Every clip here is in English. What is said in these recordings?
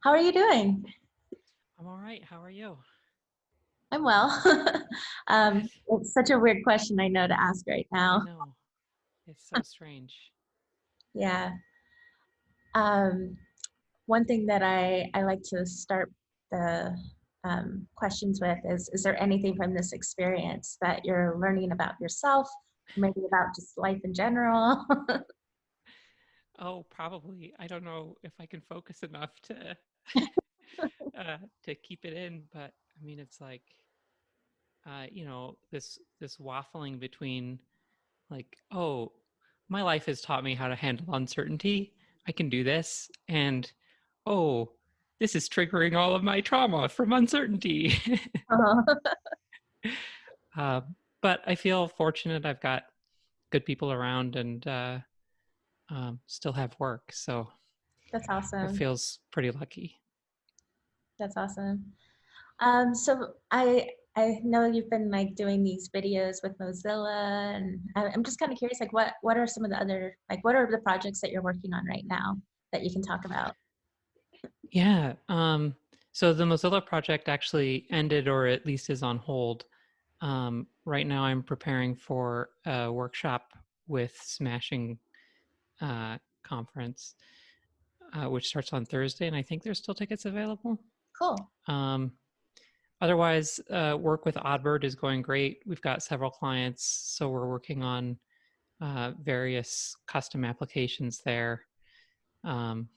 How are you doing? I'm all right. How are you? I'm well. Good. It's such a weird question I know to ask right I now. know. It's so strange. Yeah. Um, One thing that I like to start the questions with is there anything from this experience that you're learning about yourself, maybe about just life in general? Oh, probably. I don't know if I can focus enough to keep it in, but I mean, it's like this waffling between like, oh, my life has taught me how to handle uncertainty. I can do this, and oh, this is triggering all of my trauma from uncertainty. Uh-huh. uh, but I feel fortunate. I've got good people around and still have work. So That's it awesome. feels pretty lucky. That's awesome. So I know you've been like doing these videos with Mozilla, and I'm just kind of curious, like what are some of the other what are the projects that you're working on right now that you can talk about? Yeah. So the Mozilla project actually ended, or at least is on hold. Right now, I'm preparing for a workshop with Smashing Conference, which starts on Thursday, and I think there's still tickets available. Cool. Um, Otherwise, work with Oddbird is going great. We've got several clients, so we're working on various custom applications there. Um,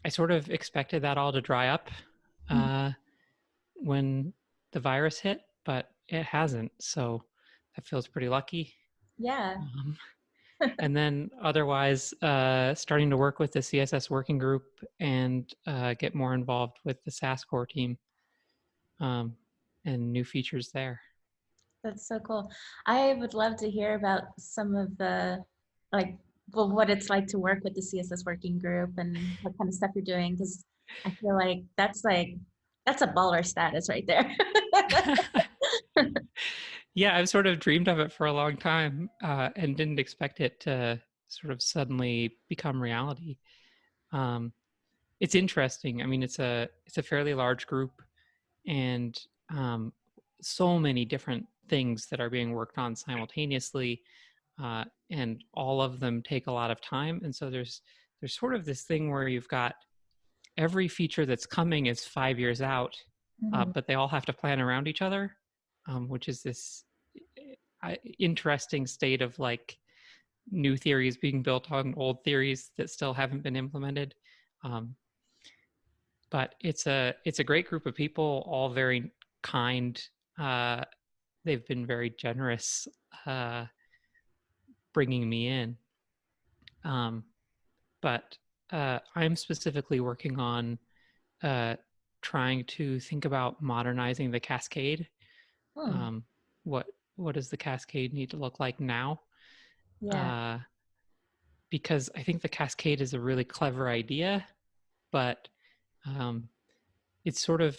I sort of expected that all to dry up Mhm. uh, when the virus hit, but it hasn't. So that feels pretty lucky. Yeah, Um, and then otherwise, starting to work with the CSS Working Group and get more involved with the SAS core team um, and new features there. that's so cool. I would love to hear about some of the like well, what it's like to work with the CSS working group and what kind of stuff you're doing because I feel like that's a baller status right there. Yeah, I've sort of dreamed of it for a long time and didn't expect it to sort of suddenly become reality. Um, it's interesting. I mean, it's a fairly large group, and um, so many different things that are being worked on simultaneously, and all of them take a lot of time. And so there's sort of this thing where you've got every feature that's coming is 5 years out, Mhm. but they all have to plan around each other, which is this interesting state of like new theories being built on old theories that still haven't been implemented. Um, but it's a great group of people, all very kind. Uh, they've been very generous uh, bringing me in. Um, but I'm specifically working on uh, trying to think about modernizing the cascade. Hmm. Um, what what does the cascade need to look like now? Yeah. Uh, because I think the cascade is a really clever idea, but um, it's sort of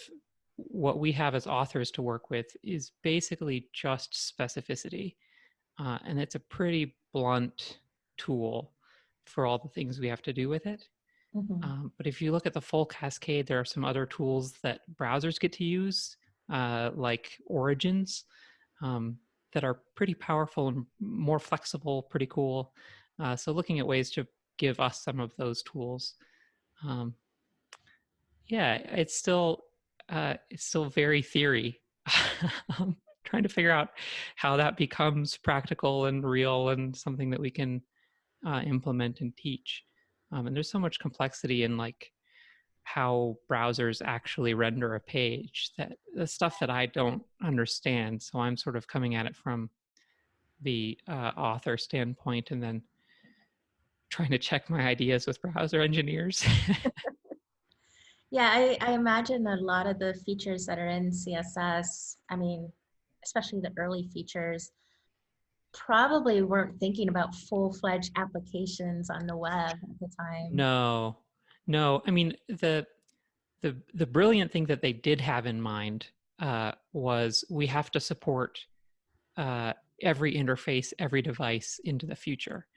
what we have as authors to work with is basically just specificity. And it's a pretty blunt tool for all the things we have to do with it. Mhm. But if you look at the full cascade, there are some other tools that browsers get to use, like origins, um, that are pretty powerful and more flexible, pretty cool. So looking at ways to give us some of those tools. Um, yeah, it's still very theory. I'm trying to figure out how that becomes practical and real and something that we can implement and teach. And there's so much complexity in like how browsers actually render a page, that the stuff that I don't understand. So I'm sort of coming at it from the author standpoint and then trying to check my ideas with browser engineers. Yeah, I imagine a lot of the features that are in CSS, I mean, especially the early features, probably weren't thinking about full-fledged applications on the web at the time. No, no. I mean, the brilliant thing that they did have in mind was we have to support uh, every interface, every device into the future.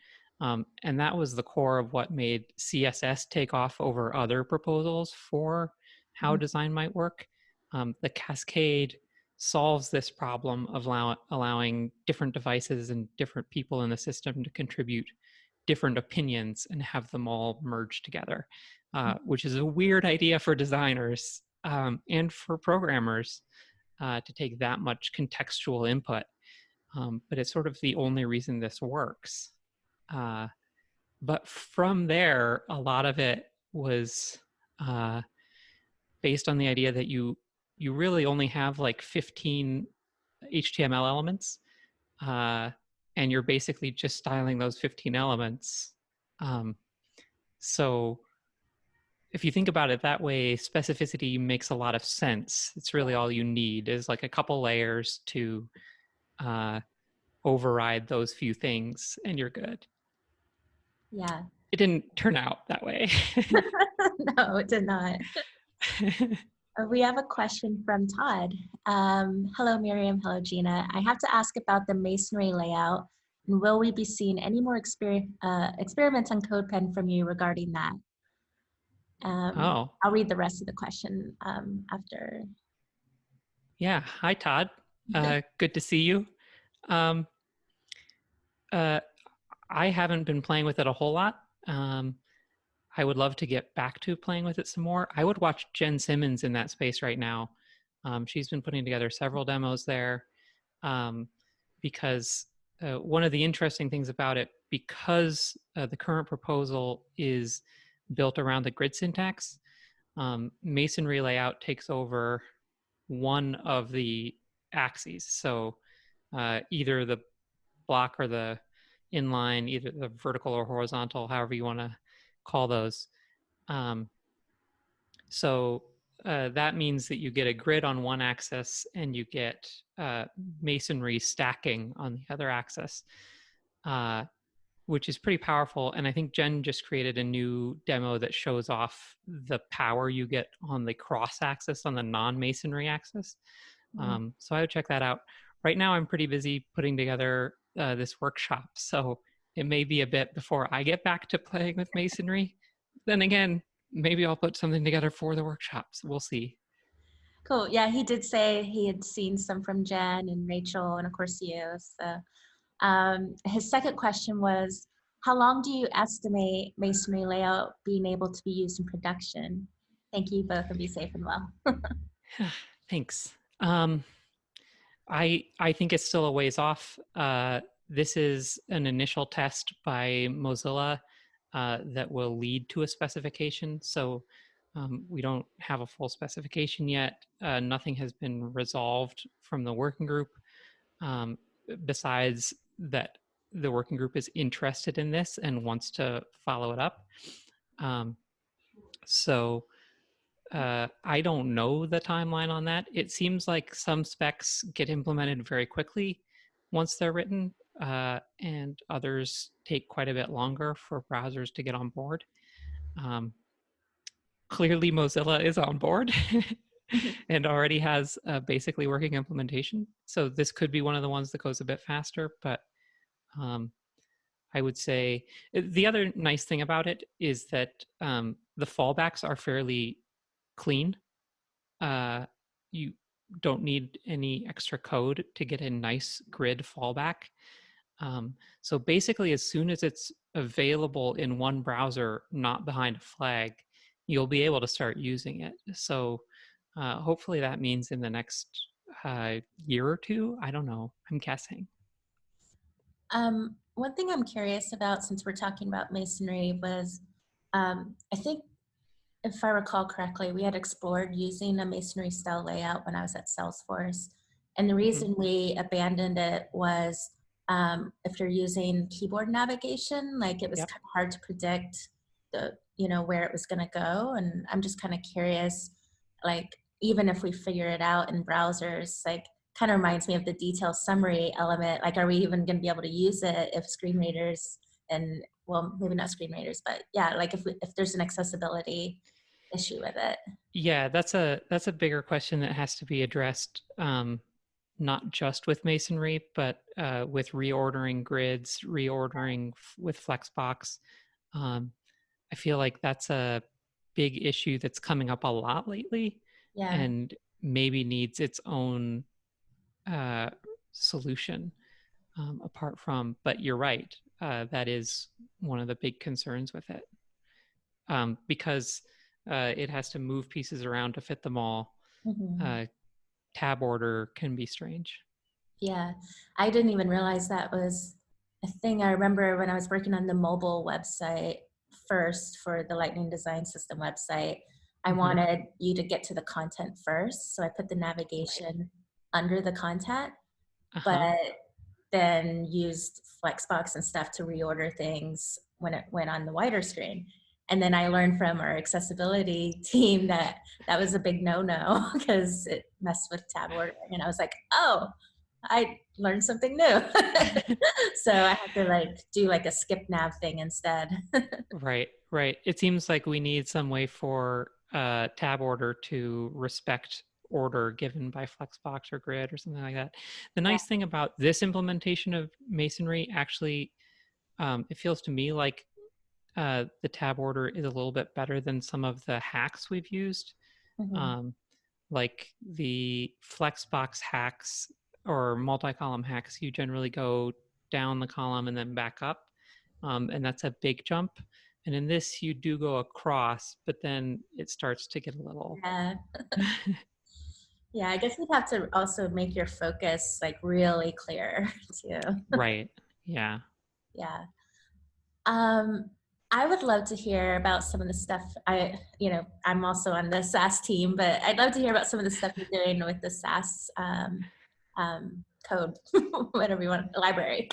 And that was the core of what made CSS take off over other proposals for how Mhm. design might work. The cascade solves this problem of allowing different devices and different people in the system to contribute different opinions and have them all merge together, which is a weird idea for designers and for programmers to take that much contextual input. But it's sort of the only reason this works. But from there, a lot of it was uh, based on the idea that you really only have like 15 HTML elements, uh, and you're basically just styling those 15 elements. Um, so if you think about it that way, specificity makes a lot of sense. It's really all you need is like a couple layers to uh, override those few things, and you're good. Yeah. It didn't turn out that way. No, it did not. We have a question from Todd. Hello, Miriam. Hello, Gina. I have to ask about the masonry layout. And will we be seeing any more experiments on CodePen from you regarding that? Oh, I'll read the rest of the question after. yeah. Hi, Todd. Good to see you. Um, uh, I haven't been playing with it a whole lot. I would love to get back to playing with it some more. I would watch Jen Simmons in that space right now. She's been putting together several demos there um, because one of the interesting things about it, because the current proposal is built around the grid syntax, masonry layout takes over one of the axes. So either the block or the inline, either the vertical or horizontal, however you want to call those. Um, so that means that you get a grid on one axis and you get masonry stacking on the other axis, uh, which is pretty powerful. And I think Jen just created a new demo that shows off the power you get on the cross axis, on the non-masonry axis. So I would check that out. Right now, I'm pretty busy putting together this workshop, so it may be a bit before I get back to playing with masonry. Then again, maybe I'll put something together for the workshops. We'll see. Cool. Yeah, he did say he had seen some from Jen and Rachel, and of course you. So his second question was, how long do you estimate masonry layout being able to be used in production? Thank you, both of you, safe and well. Thanks. I think it's still a ways off. This is an initial test by Mozilla that will lead to a specification. So we don't have a full specification yet. Nothing has been resolved from the working group. Um, besides that, the working group is interested in this and wants to follow it up. Um, so I don't know the timeline on that. It seems like some specs get implemented very quickly once they're written, and others take quite a bit longer for browsers to get on board. Um, Clearly, Mozilla is on board and already has a basically working implementation. So this could be one of the ones that goes a bit faster, but um, I would say the other nice thing about it is that the fallbacks are fairly clean. You don't need any extra code to get a nice grid fallback. So basically, as soon as it's available in one browser, not behind a flag, you'll be able to start using it. So hopefully that means in the next year or two. I don't know. I'm guessing. One thing I'm curious about, since we're talking about masonry, was I think if I recall correctly, we had explored using a masonry style layout when I was at Salesforce. And the Mm-hmm. reason we abandoned it was if you're using keyboard navigation, like it was Yep. kind of hard to predict where it was going to go. And I'm just kind of curious, like, even if we figure it out in browsers, like, kind of reminds me of the detail summary element. Like, are we even going to be able to use it if screen readers and, well, maybe not screen readers, but yeah, like if there's an accessibility issue with it. Yeah, that's a bigger question that has to be addressed. not just with masonry, but with reordering grids, reordering with Flexbox. Um, I feel like that's a big issue that's coming up a lot lately Yeah. and maybe needs its own uh, solution apart from, but you're right. That is one of the big concerns with it because it has to move pieces around to fit them all. Mhm. Tab order can be strange. Yeah, I didn't even realize that was a thing. I remember when I was working on the mobile website first for the Lightning Design System website, I Mm-hmm. wanted you to get to the content first. So I put the Right. navigation under the content, but Uh-huh. then used Flexbox and stuff to reorder things when it went on the wider screen. And then I learned from our accessibility team that that was a big no-no because it messed with tab ordering. And I was like, oh, I learned something new. So I had to like do like a skip nav thing instead. Right, right. It seems like we need some way for tab order to respect order given by Flexbox or Grid or something like that. The Yeah. nice thing about this implementation of Masonry, actually, it feels to me like the tab order is a little bit better than some of the hacks we've used. Mhm. Um, like the Flexbox hacks or multi-column hacks, you generally go down the column and then back up. And that's a big jump. And in this, you do go across, but then it starts to get a little. Yeah. Yeah, I guess you'd have to also make your focus like really clear too. Right. Yeah. Yeah. Um, I would love to hear about some of the stuff I'm also on the SAS team, but I'd love to hear about some of the stuff you're doing with the SAS code, whatever you want, library.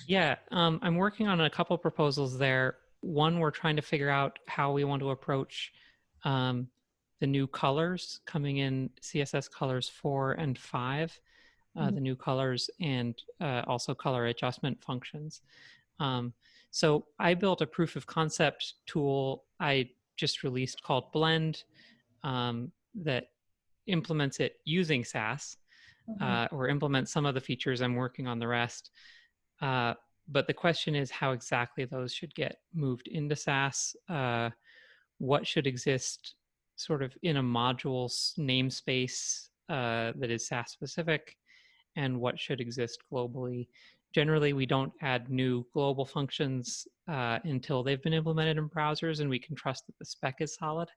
Yeah. I'm working on a couple proposals there. One, we're trying to figure out how we want to approach um, the new colors coming in CSS colors 4 and 5, the new colors and also color adjustment functions. Um, so I built a proof of concept tool I just released called Blend that implements it using SAS Mhm. or implements some of the features. I'm working on the rest. Uh, but the question is how exactly those should get moved into SAS. What should exist sort of in a module namespace that is SAS specific, and what should exist globally. Generally, we don't add new global functions until they've been implemented in browsers and we can trust that the spec is solid.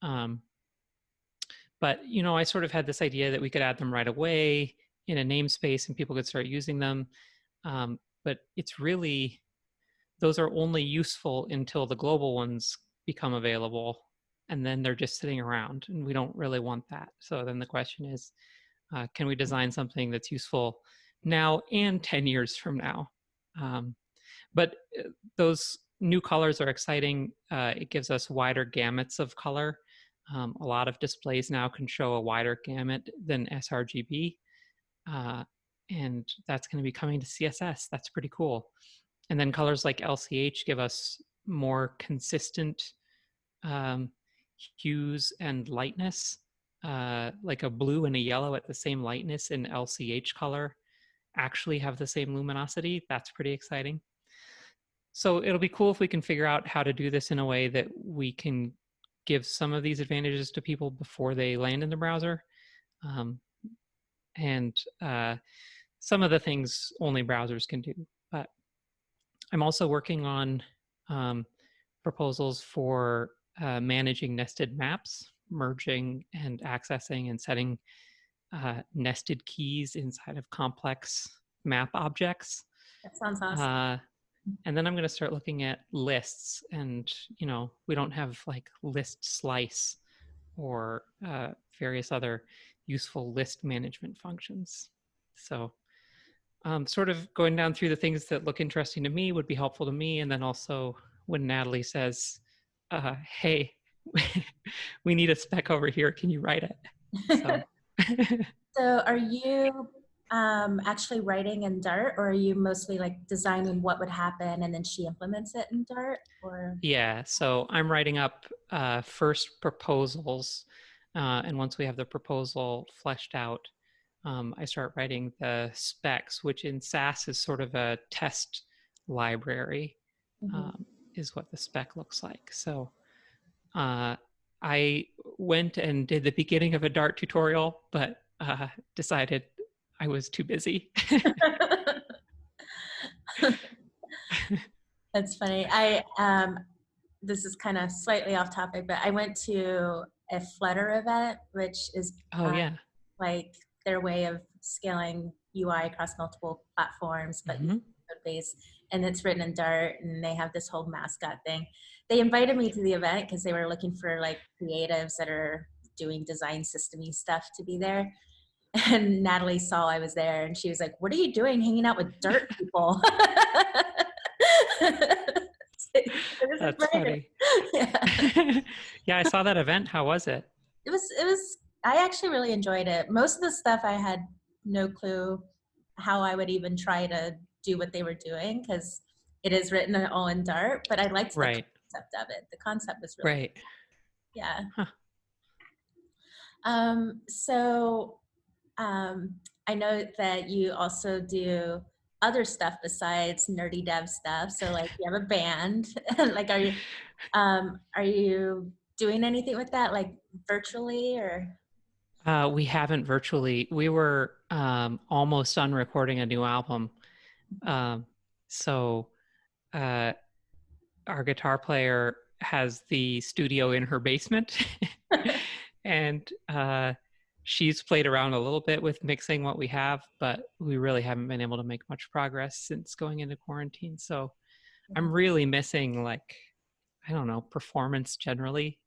Um, but, you know, I sort of had this idea that we could add them right away in a namespace and people could start using them. But it's really, those are only useful until the global ones become available. And then they're just sitting around and we don't really want that. So then the question is, can we design something that's useful now and 10 years from now? Um, but those new colors are exciting. It gives us wider gamuts of color. A lot of displays now can show a wider gamut than sRGB. Uh, and that's going to be coming to CSS. That's pretty cool. And then colors like LCH give us more consistent um, hues and lightness, like a blue and a yellow at the same lightness in LCH color actually have the same luminosity. That's pretty exciting. So it'll be cool if we can figure out how to do this in a way that we can give some of these advantages to people before they land in the browser. Um, and some of the things only browsers can do. But I'm also working on um, proposals for managing nested maps, merging and accessing and setting nested keys inside of complex map objects. That sounds awesome. Uh, and then I'm going to start looking at lists. And, you know, we don't have like list slice or various other useful list management functions. So sort of going down through the things that look interesting to me would be helpful to me. And then also when Natalie says, hey, we need a spec over here, can you write it? So So are you actually writing in Dart, or are you mostly like designing what would happen and then she implements it in Dart? Or yeah, so I'm writing up first proposals. And once we have the proposal fleshed out, I start writing the specs, which in SAS is sort of a test library, Mhm. is what the spec looks like. So I went and did the beginning of a Dart tutorial, but decided I was too busy. That's funny. This is kind of slightly off topic, but I went to a Flutter event, which is Oh, yeah. like their way of scaling UI across multiple platforms, but Mm-hmm. code base, and it's written in Dart, and they have this whole mascot thing. They invited me to the event because they were looking for like creatives that are doing design systemy stuff to be there. And Natalie saw I was there, and she was like, "What are you doing, hanging out with Dart people?" This is That's great. funny. Yeah. Yeah, I saw that event. How was it? It was I actually really enjoyed it. Most of the stuff I had no clue how I would even try to do what they were doing because it is written all in Dart, but I liked the Right. concept of it. The concept was really, Right. yeah. Huh. So I know that you also do other stuff besides nerdy dev stuff. So like you have a band. Like are you doing anything with that like virtually or? We haven't virtually. We were almost done recording a new album. Um, so uh, our guitar player has the studio in her basement, and she's played around a little bit with mixing what we have, but we really haven't been able to make much progress since going into quarantine. So I'm really missing, like, I don't know, performance generally,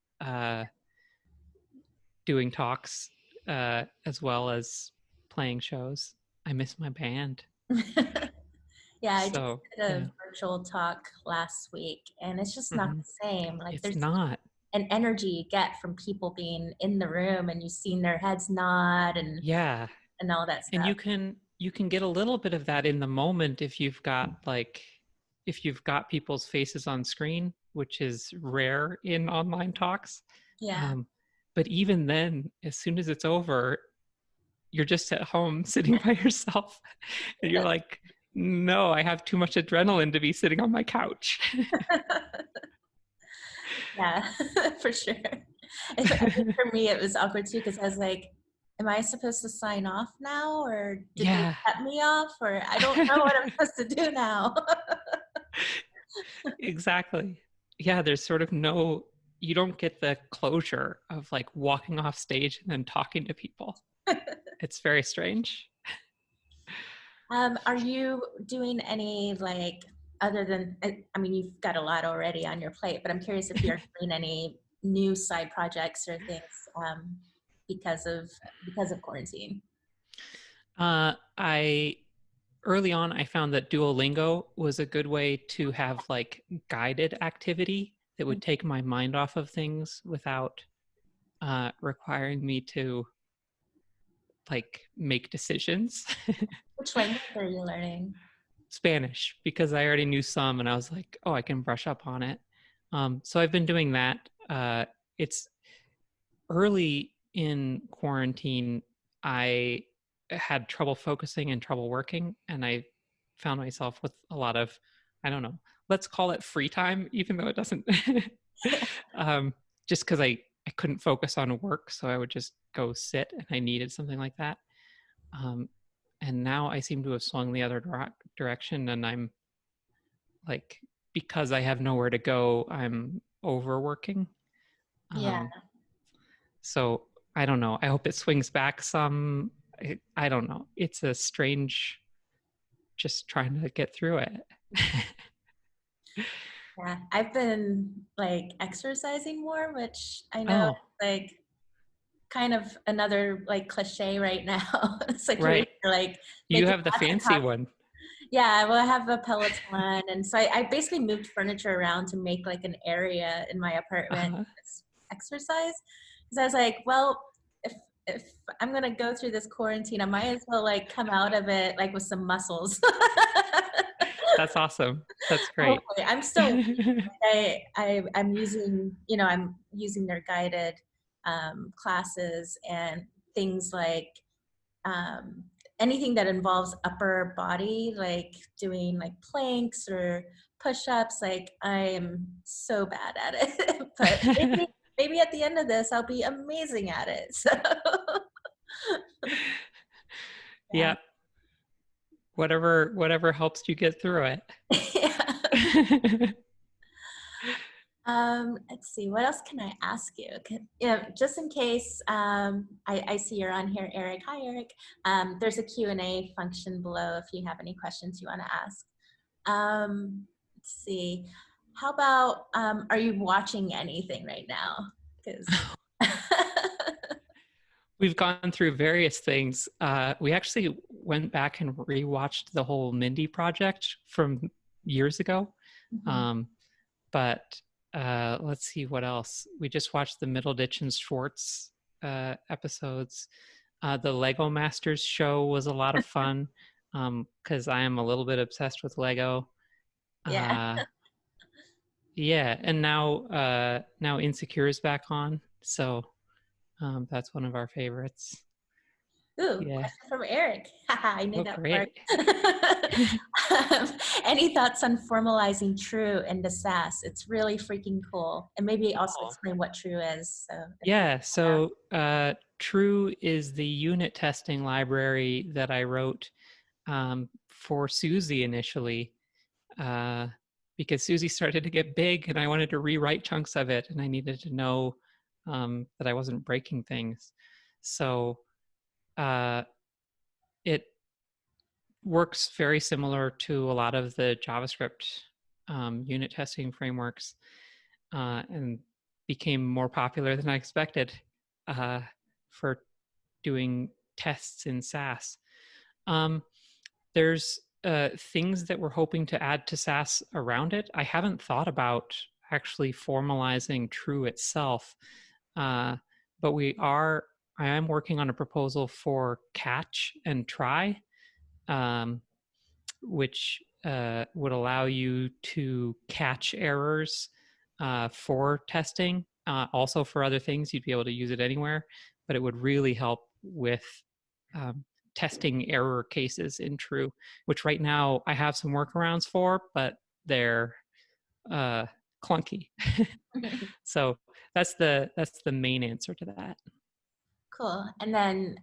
doing talks, as well as playing shows. I miss my band. Yeah, I just So did yeah. a virtual talk last week and it's just not Hmm. the same. Like It's there's not. an energy you get from people being in the room and you've seen their heads nod Yeah. and all that And stuff. you can get a little bit of that in the moment if you've got, like, if you've got people's faces on screen, which is rare in online talks. Yeah. Um, but even then, as soon as it's over, you're just at home sitting by yourself, and you're like, no, I have too much adrenaline to be sitting on my couch. Yeah, for sure. I think for me, it was awkward too because I was like, am I supposed to sign off now or did they Yeah. cut me off or I don't know what I'm supposed to do now. Exactly. Yeah, there's sort of no, you don't get the closure of like walking off stage and then talking to people. It's very strange. Are you doing any like other than I mean you've got a lot already on your plate, but I'm curious if you're doing any new side projects or things because of quarantine. I early on I found that Duolingo was a good way to have like guided activity that would take my mind off of things without requiring me to like make decisions. Which language are you learning? Spanish, because I already knew some and I was like, oh, I can brush up on it. So I've been doing that. It's early in quarantine, I had trouble focusing and trouble working, and I found myself with a lot of, I don't know, let's call it free time, even though it doesn't, um, just because I couldn't focus on work. So I would just go sit, and I needed something like that. Um, and now I seem to have swung the other direction, and I'm like, because I have nowhere to go, I'm overworking. Yeah, Um, so I don't know. I hope it swings back some. I don't know. It's a strange, just trying to get through it. yeah. I've been like exercising more, which I know Oh, is like kind of another like cliche right now. It's like you're right. like You making have the lots of fancy one. yeah, well, I have a Peloton, and so I basically moved furniture around to make like an area in my apartment Uh-huh. that's exercise. Because I was like, well, if I'm gonna go through this quarantine, I might as well like come out of it like with some muscles. That's awesome. That's great. Hopefully, I'm still I'm using I'm using their guided classes and things like anything that involves upper body, like doing like planks or push-ups, like I am so bad at it. But maybe at the end of this, I'll be amazing at it. So yeah. Yeah, whatever helps you get through Yeah. it. Let's see, what else can I ask you? Yeah, just in case, I see you're on here, Eric. Hi, Eric. There's a Q&A function below if you have any questions you want to ask. Let's see. How about, are you watching anything right now? Because We've gone through various things. We actually went back and rewatched the whole Mindy project from years ago. Um, but let's see what else. We just watched the Middleditch and Schwartz episodes. The Lego Masters show was a lot of fun because I am a little bit obsessed with Lego. yeah. Yeah, and now Insecure is back on, so that's one of our favorites. Ooh, Yeah. question from Eric. I knew Oh, that part. great. Any thoughts on formalizing True into SAS? It's really freaking cool. And maybe also Oh. explain what True is. So if Yeah, so True is the unit testing library that I wrote for Susie initially, because Susie started to get big and I wanted to rewrite chunks of it and I needed to know that I wasn't breaking things. So it works very similar to a lot of the JavaScript unit testing frameworks and became more popular than I expected for doing tests in SAS. There's things that we're hoping to add to SAS around it. I haven't thought about actually formalizing True itself, but I am working on a proposal for catch and try, which would allow you to catch errors for testing. Also for other things, you'd be able to use it anywhere, but it would really help with testing error cases in True, which right now I have some workarounds for, but they're clunky. So that's the main answer to that. cool. And then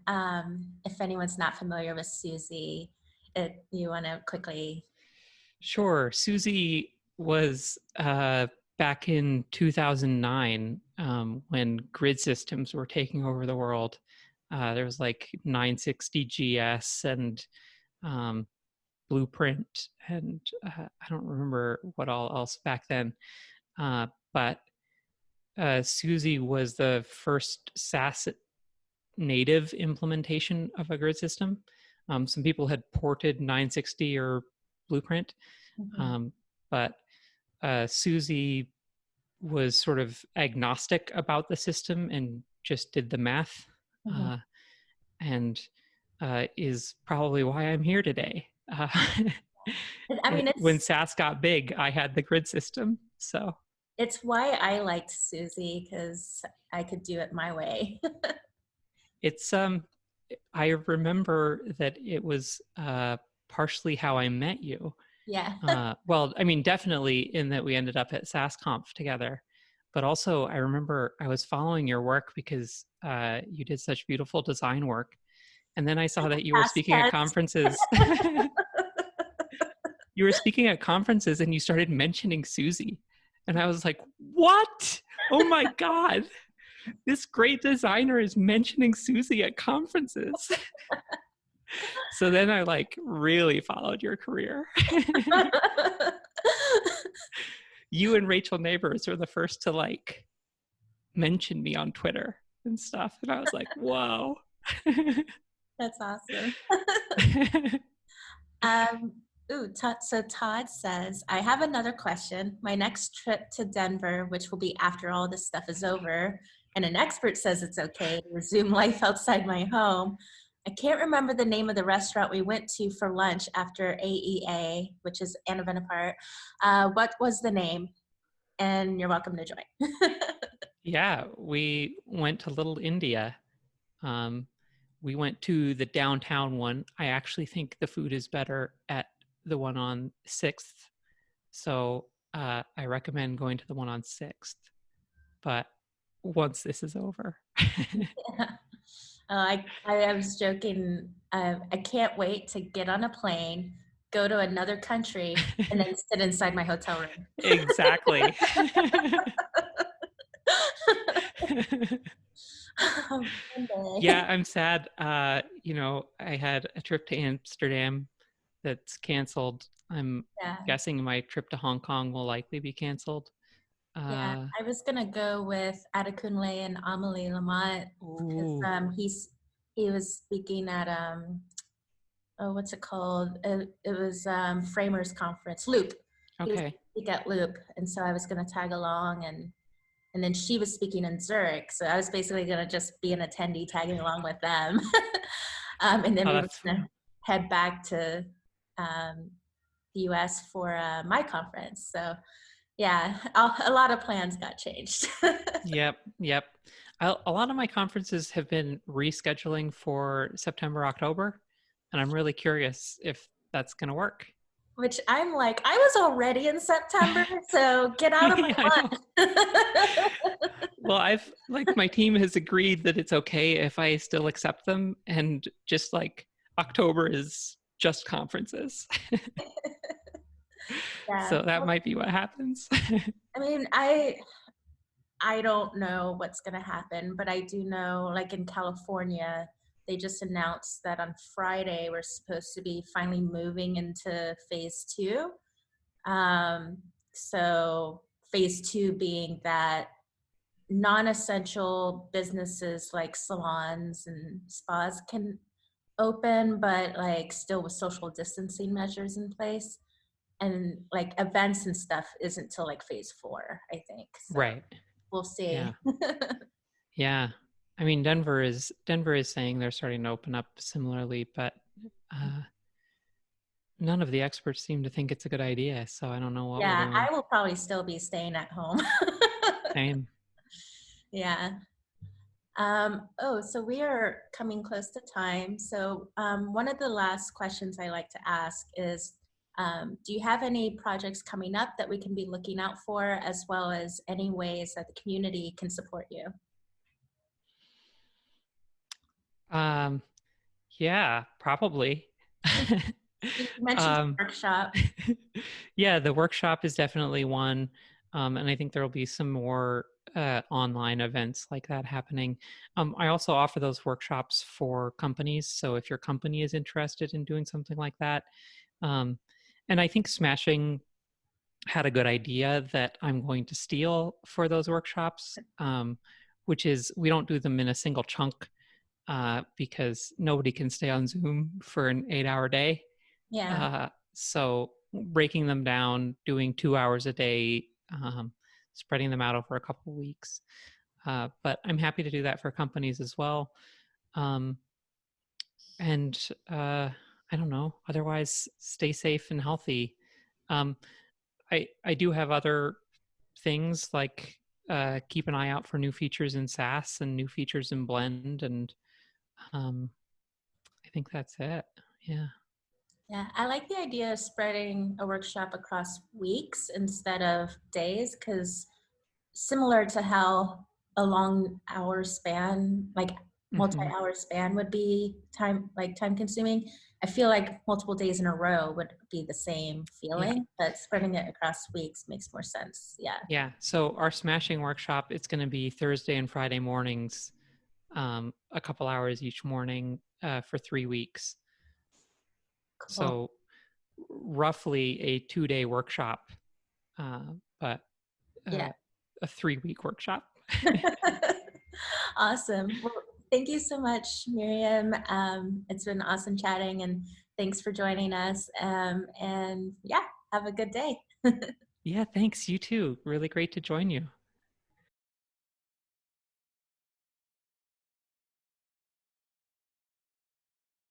if anyone's not familiar with Susie, you want to quickly. Sure. Susie was back in 2009 when grid systems were taking over the world. There was like 960 GS and Blueprint, and I don't remember what all else back then. But Susie was the first SAS native implementation of a grid system. Some people had ported 960 or Blueprint, but Susie was sort of agnostic about the system and just did the math, and is probably why I'm here today. I mean, When SAS got big, I had the grid system, so it's why I liked Susie, because I could do it my way. it's I remember that it was partially how I met you. Yeah. Well, I mean, definitely in that we ended up at SassConf together, but also I remember I was following your work because you did such beautiful design work, and then I saw that you were Past speaking at tense. conferences. You were speaking at conferences, and you started mentioning Susie, and I was like, "What? Oh my god!" This great designer is mentioning Susie at conferences. So then I like really followed your career. You and Rachel Neighbors were the first to like mention me on Twitter and stuff. And I was like, whoa. That's awesome. So Todd says, I have another question. My next trip to Denver, which will be after all this stuff is over, and an expert says it's okay to resume life outside my home. I can't remember the name of the restaurant we went to for lunch after AEA, which is Anna Venapart. What was the name? And you're welcome to join. Yeah, we went to Little India, we went to the downtown one. I actually think the food is better at the one on 6th. So I recommend going to the one on 6th. But once this is over. Yeah. I was joking. I can't wait to get on a plane, go to another country, and then sit inside my hotel room. Exactly. One Yeah, day. I'm sad. I had a trip to Amsterdam that's canceled. I'm Yeah, guessing my trip to Hong Kong will likely be canceled. yeah. Uh, I was gonna go with Adekunle and Amelie Lamont because ooh, he was speaking at oh, what's it called? It was Framers Conference, Loop. He was okay. speak at Loop, and so I was gonna tag along, and then she was speaking in Zurich, so I was basically gonna just be an attendee tagging along with them, and then Oh, we were that's gonna fun. head back to the U.S. for my conference. So yeah, a lot of plans got changed. Yep, yep. A lot of my conferences have been rescheduling for September, October, and I'm really curious if that's going to work. Which I'm like, I was already in September, so get out of Yeah, I my know. month. Well, I've like my team has agreed that it's okay if I still accept them, and just like October is just conferences. Yeah. So that might be what happens. I mean, I don't know what's going to happen, but I do know, like in California, they just announced that on Friday we're supposed to be finally moving into phase two. Um, so phase two being that non-essential businesses like salons and spas can open, but like still with social distancing measures in place. And like events and stuff isn't till like phase four, I think. So Right. we'll Yeah. see. Yeah. I mean, Denver is saying they're starting to open up similarly, but uh, none of the experts seem to think it's a good idea. So I don't know what we're Yeah, doing. I will probably still be staying at home. Same. Yeah. Oh, so we are coming close to time. So one of the last questions I like to ask is, do you have any projects coming up that we can be looking out for, as well as any ways that the community can support you? Um, yeah, probably. You mentioned um, workshop. yeah, the workshop is definitely one. And I think there will be some more online events like that happening. I also offer those workshops for companies. So if your company is interested in doing something like that, um, and I think Smashing had a good idea that I'm going to steal for those workshops, which is we don't do them in a single chunk because nobody can stay on Zoom for an 8-hour day. Yeah. So breaking them down, doing 2 hours a day, spreading them out over a couple of weeks. But I'm happy to do that for companies as well. Um, and I don't know. Otherwise, stay safe and healthy. Um, I do have other things like keep an eye out for new features in SAS and new features in Blend, and um, I think that's it. Yeah. Yeah, I like the idea of spreading a workshop across weeks instead of days, because similar to how a long hour span, like Mm-hmm. multi-hour span would be time consuming, I feel like multiple days in a row would be the same Yeah. feeling, but spreading it across weeks makes more sense. Yeah, Yeah. So our smashing workshop, it's going to be Thursday and Friday mornings, a couple hours each morning for 3 weeks. cool. So roughly a 2-day workshop, but Yeah. a 3-week workshop. Awesome. Well, thank you so much, Miriam. It's been awesome chatting, and thanks for joining us. And yeah, have a good day. Yeah. Thanks. You too. Really great to join you.